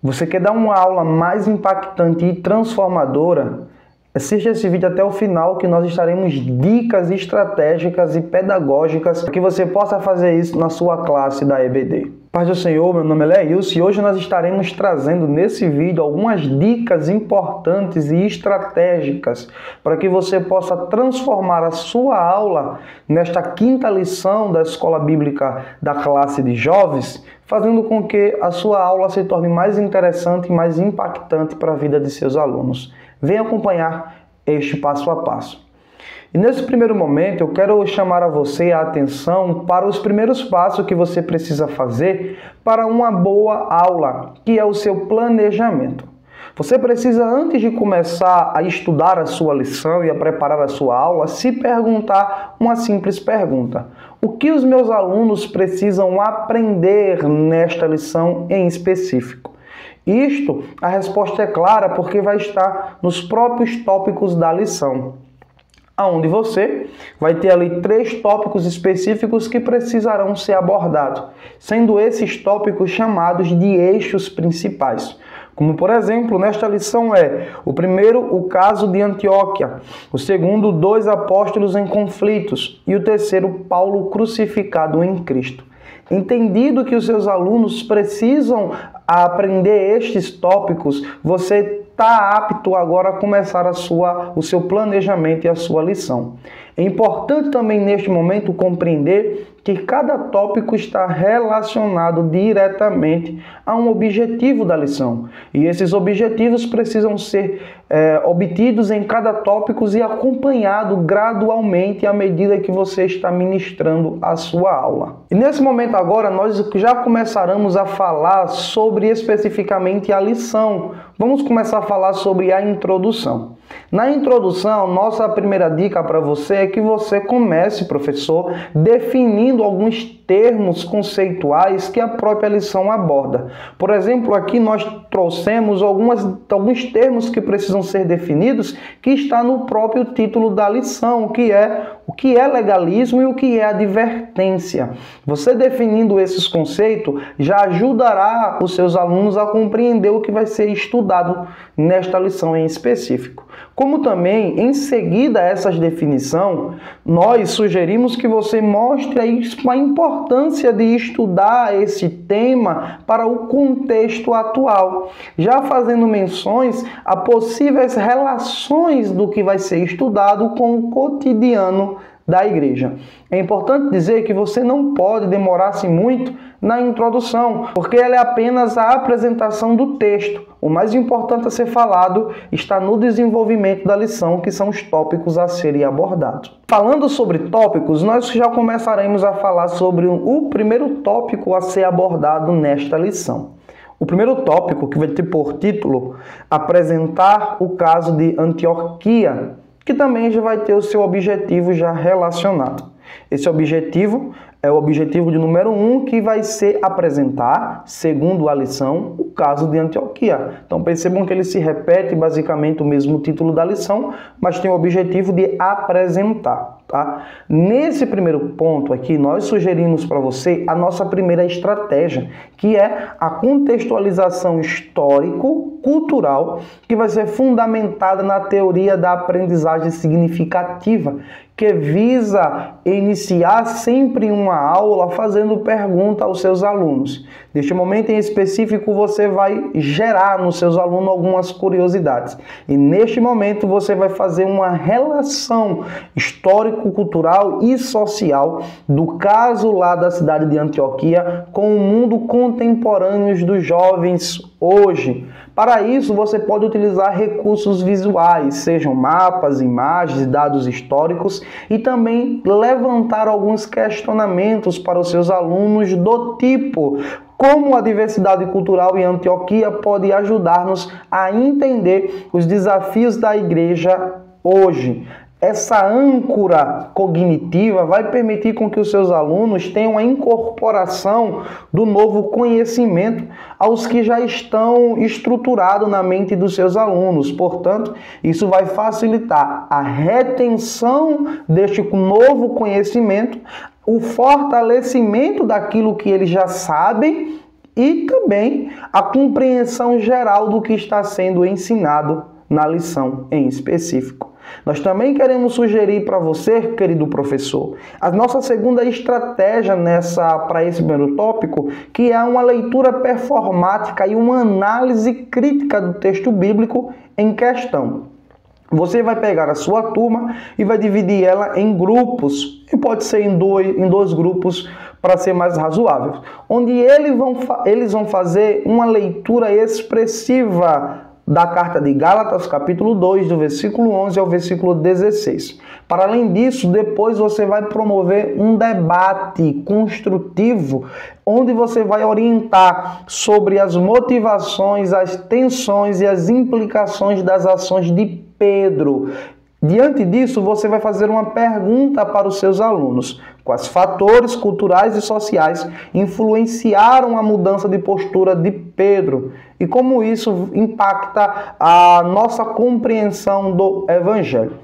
Você quer dar uma aula mais impactante e transformadora? Assista esse vídeo até o final que nós estaremos dicas estratégicas e pedagógicas para que você possa fazer isso na sua classe da EBD. Paz do Senhor, meu nome é Leilson e hoje nós estaremos trazendo nesse vídeo algumas dicas importantes e estratégicas para que você possa transformar a sua aula nesta quinta lição da Escola Bíblica da classe de jovens, fazendo com que a sua aula se torne mais interessante e mais impactante para a vida de seus alunos. Venha acompanhar este passo a passo. E nesse primeiro momento eu quero chamar a você a atenção para os primeiros passos que você precisa fazer para uma boa aula, que é o seu planejamento. Você precisa, antes de começar a estudar a sua lição e a preparar a sua aula, se perguntar uma simples pergunta: o que os meus alunos precisam aprender nesta lição em específico? Isto, a resposta é clara porque vai estar nos próprios tópicos da lição, onde você vai ter ali 3 tópicos específicos que precisarão ser abordados, sendo esses tópicos chamados de eixos principais. Como, por exemplo, nesta lição o primeiro, o caso de Antioquia, o segundo, 2 apóstolos em conflitos e o terceiro, Paulo crucificado em Cristo. Entendido que os seus alunos precisam aprender estes tópicos, você está apto agora a começar o seu planejamento e a sua lição. É importante também neste momento compreender que cada tópico está relacionado diretamente a um objetivo da lição. E esses objetivos precisam ser obtidos em cada tópico e acompanhado gradualmente à medida que você está ministrando a sua aula. E nesse momento agora nós já começaremos a falar sobre especificamente a lição. Vamos começar a falar sobre a introdução. Na introdução, nossa primeira dica para você é que você comece, professor, definindo alguns termos conceituais que a própria lição aborda. Por exemplo, aqui nós trouxemos alguns termos que precisam ser definidos, que está no próprio título da lição, que é o que é legalismo e o que é advertência. Você definindo esses conceitos já ajudará os seus alunos a compreender o que vai ser estudado nesta lição em específico. Como também, em seguida a essas definições, nós sugerimos que você mostre a importância de estudar esse tema para o contexto atual, já fazendo menções a possíveis relações do que vai ser estudado com o cotidiano da igreja. É importante dizer que você não pode demorar-se muito na introdução, porque ela é apenas a apresentação do texto. O mais importante a ser falado está no desenvolvimento da lição, que são os tópicos a serem abordados. Falando sobre tópicos, nós já começaremos a falar sobre o primeiro tópico a ser abordado nesta lição. O primeiro tópico, que vai ter por título apresentar o caso de Antioquia, que também já vai ter o seu objetivo já relacionado. Esse objetivo é o objetivo de número 1, que vai ser apresentar, segundo a lição, o caso de Antioquia. Então percebam que ele se repete basicamente o mesmo título da lição, mas tem o objetivo de apresentar. Tá? Nesse primeiro ponto aqui, nós sugerimos para você a nossa primeira estratégia, que é a contextualização histórico-cultural, que vai ser fundamentada na teoria da aprendizagem significativa, que visa iniciar sempre uma aula fazendo pergunta aos seus alunos. Neste momento em específico, você vai gerar nos seus alunos algumas curiosidades. E neste momento você vai fazer uma relação histórico-cultural e social do caso lá da cidade de Antioquia com o mundo contemporâneo dos jovens hoje. Para isso, você pode utilizar recursos visuais, sejam mapas, imagens, dados históricos, e também levantar alguns questionamentos para os seus alunos do tipo: como a diversidade cultural em Antioquia pode ajudar-nos a entender os desafios da igreja hoje. Essa âncora cognitiva vai permitir com que os seus alunos tenham a incorporação do novo conhecimento aos que já estão estruturados na mente dos seus alunos. Portanto, isso vai facilitar a retenção deste novo conhecimento, o fortalecimento daquilo que eles já sabem e também a compreensão geral do que está sendo ensinado na lição em específico. Nós também queremos sugerir para você, querido professor, a nossa segunda estratégia para esse primeiro tópico, que é uma leitura performática e uma análise crítica do texto bíblico em questão. Você vai pegar a sua turma e vai dividir ela em grupos, e pode ser em dois grupos para ser mais razoável, onde eles vão fazer uma leitura expressiva da carta de Gálatas, capítulo 2, do versículo 11 ao versículo 16. Para além disso, depois você vai promover um debate construtivo, onde você vai orientar sobre as motivações, as tensões e as implicações das ações de Pedro. Diante disso, você vai fazer uma pergunta para os seus alunos: quais fatores culturais e sociais influenciaram a mudança de postura de Pedro e como isso impacta a nossa compreensão do Evangelho?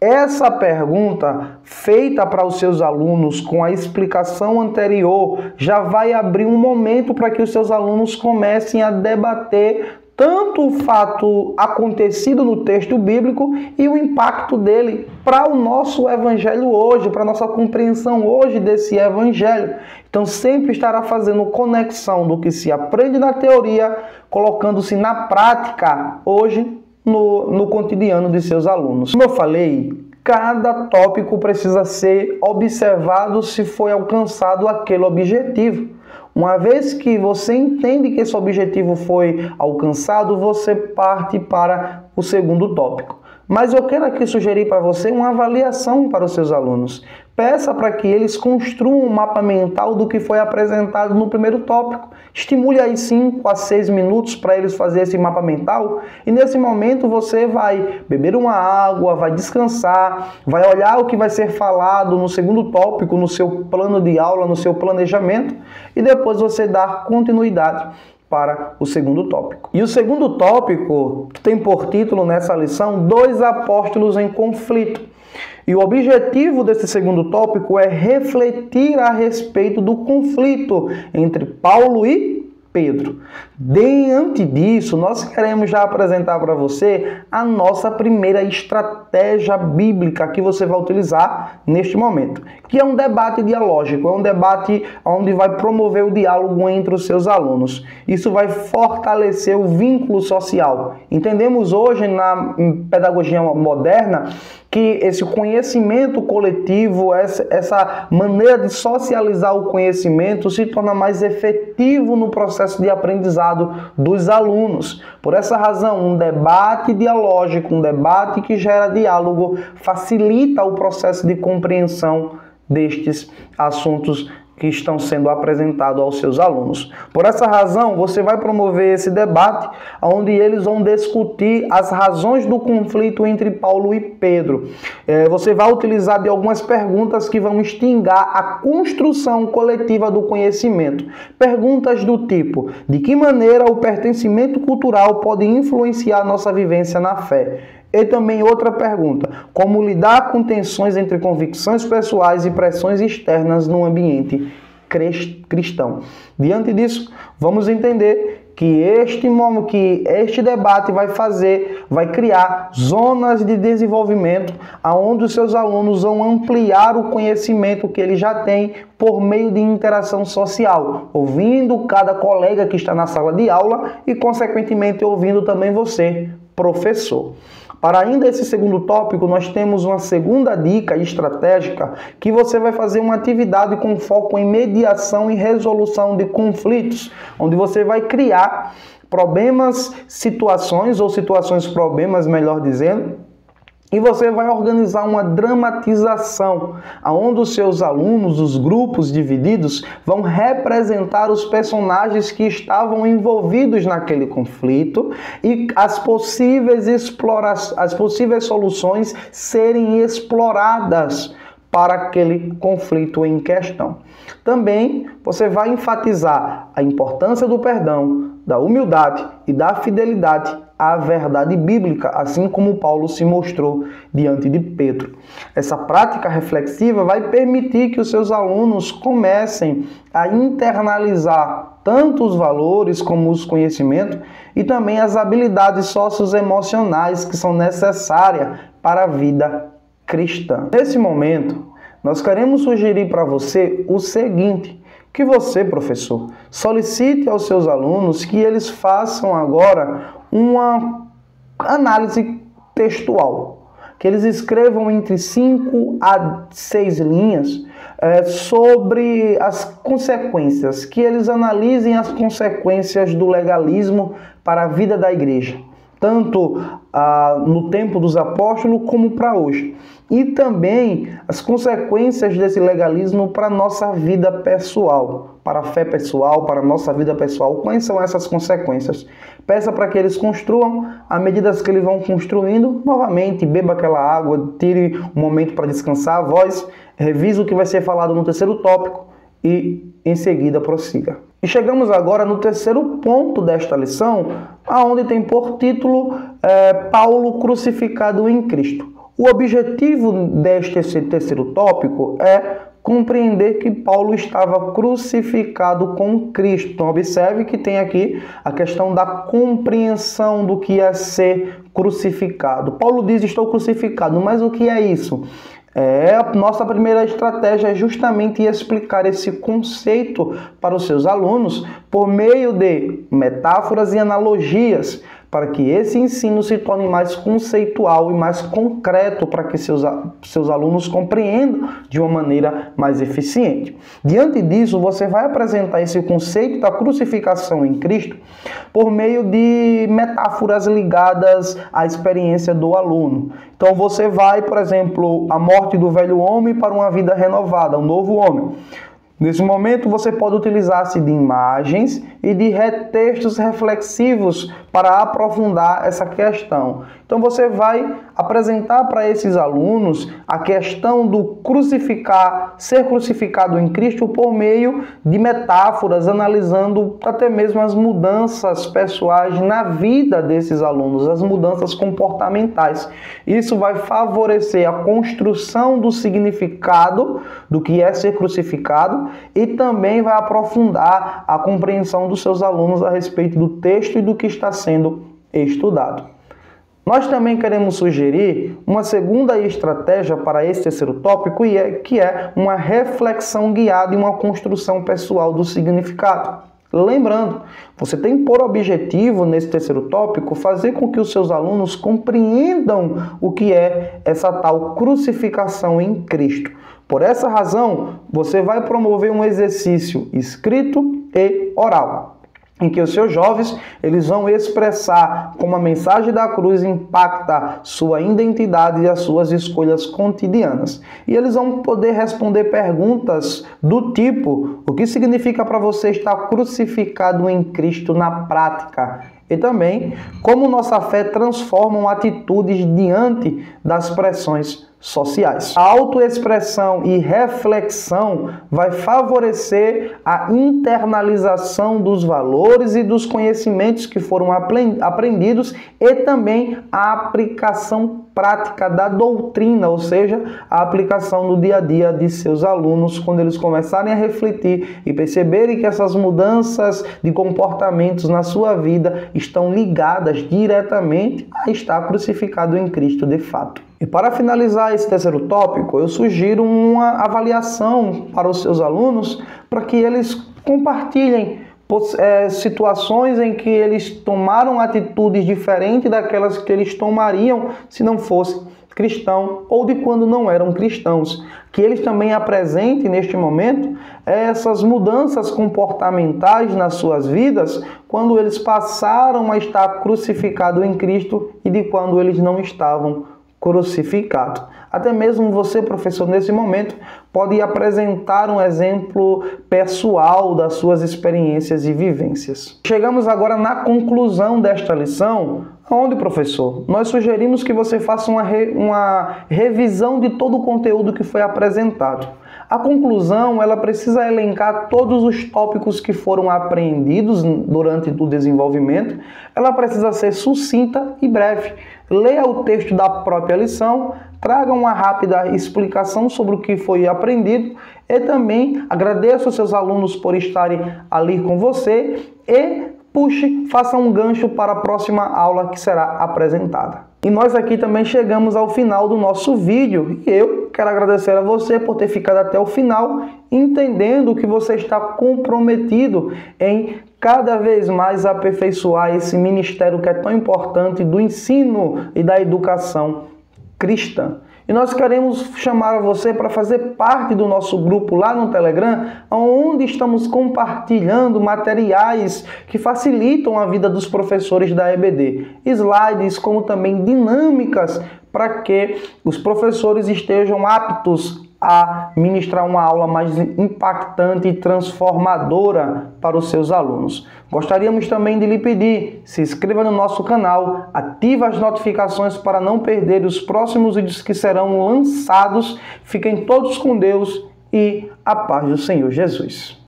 Essa pergunta, feita para os seus alunos com a explicação anterior, já vai abrir um momento para que os seus alunos comecem a debater tanto o fato acontecido no texto bíblico e o impacto dele para o nosso evangelho hoje, para a nossa compreensão hoje desse evangelho. Então sempre estará fazendo conexão do que se aprende na teoria, colocando-se na prática hoje no cotidiano de seus alunos. Como eu falei, cada tópico precisa ser observado se foi alcançado aquele objetivo. Uma vez que você entende que esse objetivo foi alcançado, você parte para o segundo tópico. Mas eu quero aqui sugerir para você uma avaliação para os seus alunos. Peça para que eles construam um mapa mental do que foi apresentado no primeiro tópico. Estimule aí 5 a 6 minutos para eles fazerem esse mapa mental. E nesse momento você vai beber uma água, vai descansar, vai olhar o que vai ser falado no segundo tópico, no seu plano de aula, no seu planejamento. E depois você dá continuidade para o segundo tópico. E o segundo tópico tem por título nessa lição: dois apóstolos em conflito. E o objetivo desse segundo tópico é refletir a respeito do conflito entre Paulo e Pedro. Diante disso, nós queremos já apresentar para você a nossa primeira estratégia bíblica que você vai utilizar neste momento, que é um debate dialógico, é um debate onde vai promover o diálogo entre os seus alunos. Isso vai fortalecer o vínculo social. Entendemos hoje na pedagogia moderna que esse conhecimento coletivo, essa maneira de socializar o conhecimento se torna mais efetivo no processo de aprendizado dos alunos. Por essa razão, um debate dialógico, um debate que gera diálogo, facilita o processo de compreensão destes assuntos que estão sendo apresentados aos seus alunos. Por essa razão, você vai promover esse debate, onde eles vão discutir as razões do conflito entre Paulo e Pedro. Você vai utilizar de algumas perguntas que vão instigar a construção coletiva do conhecimento. Perguntas do tipo: de que maneira o pertencimento cultural pode influenciar nossa vivência na fé? E também outra pergunta: como lidar com tensões entre convicções pessoais e pressões externas no ambiente cristão? Diante disso, vamos entender que este debate vai criar zonas de desenvolvimento onde os seus alunos vão ampliar o conhecimento que eles já têm por meio de interação social, ouvindo cada colega que está na sala de aula e, consequentemente, ouvindo também você, professor. Para ainda esse segundo tópico, nós temos uma segunda dica estratégica, que você vai fazer uma atividade com foco em mediação e resolução de conflitos, onde você vai criar situações-problemas, melhor dizendo, e você vai organizar uma dramatização, onde os seus alunos, os grupos divididos, vão representar os personagens que estavam envolvidos naquele conflito e as possíveis soluções serem exploradas para aquele conflito em questão. Também você vai enfatizar a importância do perdão, da humildade e da fidelidade a verdade bíblica, assim como Paulo se mostrou diante de Pedro. Essa prática reflexiva vai permitir que os seus alunos comecem a internalizar tanto os valores como os conhecimentos e também as habilidades socioemocionais que são necessárias para a vida cristã. Nesse momento, nós queremos sugerir para você o seguinte: que você, professor, solicite aos seus alunos que eles façam agora uma análise textual, que eles escrevam entre 5 a 6 linhas sobre as consequências, que eles analisem as consequências do legalismo para a vida da igreja, tanto no tempo dos apóstolos como para hoje. E também as consequências desse legalismo para a nossa vida pessoal, para a fé pessoal, para a nossa vida pessoal. Quais são essas consequências? Peça para que eles construam, à medida que eles vão construindo, novamente, beba aquela água, tire um momento para descansar a voz, revise o que vai ser falado no terceiro tópico e, em seguida, prossiga. E chegamos agora no terceiro ponto desta lição, onde tem por título Paulo crucificado em Cristo. O objetivo deste terceiro tópico é compreender que Paulo estava crucificado com Cristo. Então, observe que tem aqui a questão da compreensão do que é ser crucificado. Paulo diz: estou crucificado, mas o que é isso? A nossa primeira estratégia é justamente explicar esse conceito para os seus alunos por meio de metáforas e analogias, para que esse ensino se torne mais conceitual e mais concreto, para que seus alunos compreendam de uma maneira mais eficiente. Diante disso, você vai apresentar esse conceito da crucificação em Cristo por meio de metáforas ligadas à experiência do aluno. Então você vai, por exemplo, a morte do velho homem para uma vida renovada, um novo homem. Nesse momento, você pode utilizar-se de imagens e de textos reflexivos para aprofundar essa questão. Então, você vai apresentar para esses alunos a questão do ser crucificado em Cristo por meio de metáforas, analisando até mesmo as mudanças pessoais na vida desses alunos, as mudanças comportamentais. Isso vai favorecer a construção do significado do que é ser crucificado e também vai aprofundar a compreensão dos seus alunos a respeito do texto e do que está sendo estudado. Nós também queremos sugerir uma segunda estratégia para esse terceiro tópico, que é uma reflexão guiada e uma construção pessoal do significado. Lembrando, você tem por objetivo, nesse terceiro tópico, fazer com que os seus alunos compreendam o que é essa tal crucificação em Cristo. Por essa razão, você vai promover um exercício escrito e oral, em que os seus jovens eles vão expressar como a mensagem da cruz impacta sua identidade e as suas escolhas cotidianas. E eles vão poder responder perguntas do tipo: o que significa para você estar crucificado em Cristo na prática? E também como nossa fé transforma atitudes diante das pressões sociais. A autoexpressão e reflexão vai favorecer a internalização dos valores e dos conhecimentos que foram aprendidos e também a aplicação prática da doutrina, ou seja, a aplicação no dia a dia de seus alunos, quando eles começarem a refletir e perceberem que essas mudanças de comportamentos na sua vida estão ligadas diretamente a estar crucificado em Cristo de fato. E para finalizar esse terceiro tópico, eu sugiro uma avaliação para os seus alunos, para que eles compartilhem situações em que eles tomaram atitudes diferentes daquelas que eles tomariam se não fosse cristão ou de quando não eram cristãos. Que eles também apresentem neste momento essas mudanças comportamentais nas suas vidas quando eles passaram a estar crucificados em Cristo e de quando eles não estavam crucificado. Até mesmo você, professor, nesse momento, pode apresentar um exemplo pessoal das suas experiências e vivências. Chegamos agora na conclusão desta lição, onde, professor, nós sugerimos que você faça uma revisão de todo o conteúdo que foi apresentado. A conclusão, ela precisa elencar todos os tópicos que foram apreendidos durante o desenvolvimento. Ela precisa ser sucinta e breve. Leia o texto da própria lição, traga uma rápida explicação sobre o que foi aprendido e também agradeça aos seus alunos por estarem ali com você e faça um gancho para a próxima aula que será apresentada. E nós aqui também chegamos ao final do nosso vídeo e eu quero agradecer a você por ter ficado até o final, entendendo que você está comprometido em cada vez mais aperfeiçoar esse ministério que é tão importante do ensino e da educação cristã. E nós queremos chamar você para fazer parte do nosso grupo lá no Telegram, onde estamos compartilhando materiais que facilitam a vida dos professores da EBD. Slides, como também dinâmicas, para que os professores estejam aptos a ministrar uma aula mais impactante e transformadora para os seus alunos. Gostaríamos também de lhe pedir, se inscreva no nosso canal, ative as notificações para não perder os próximos vídeos que serão lançados. Fiquem todos com Deus e a paz do Senhor Jesus.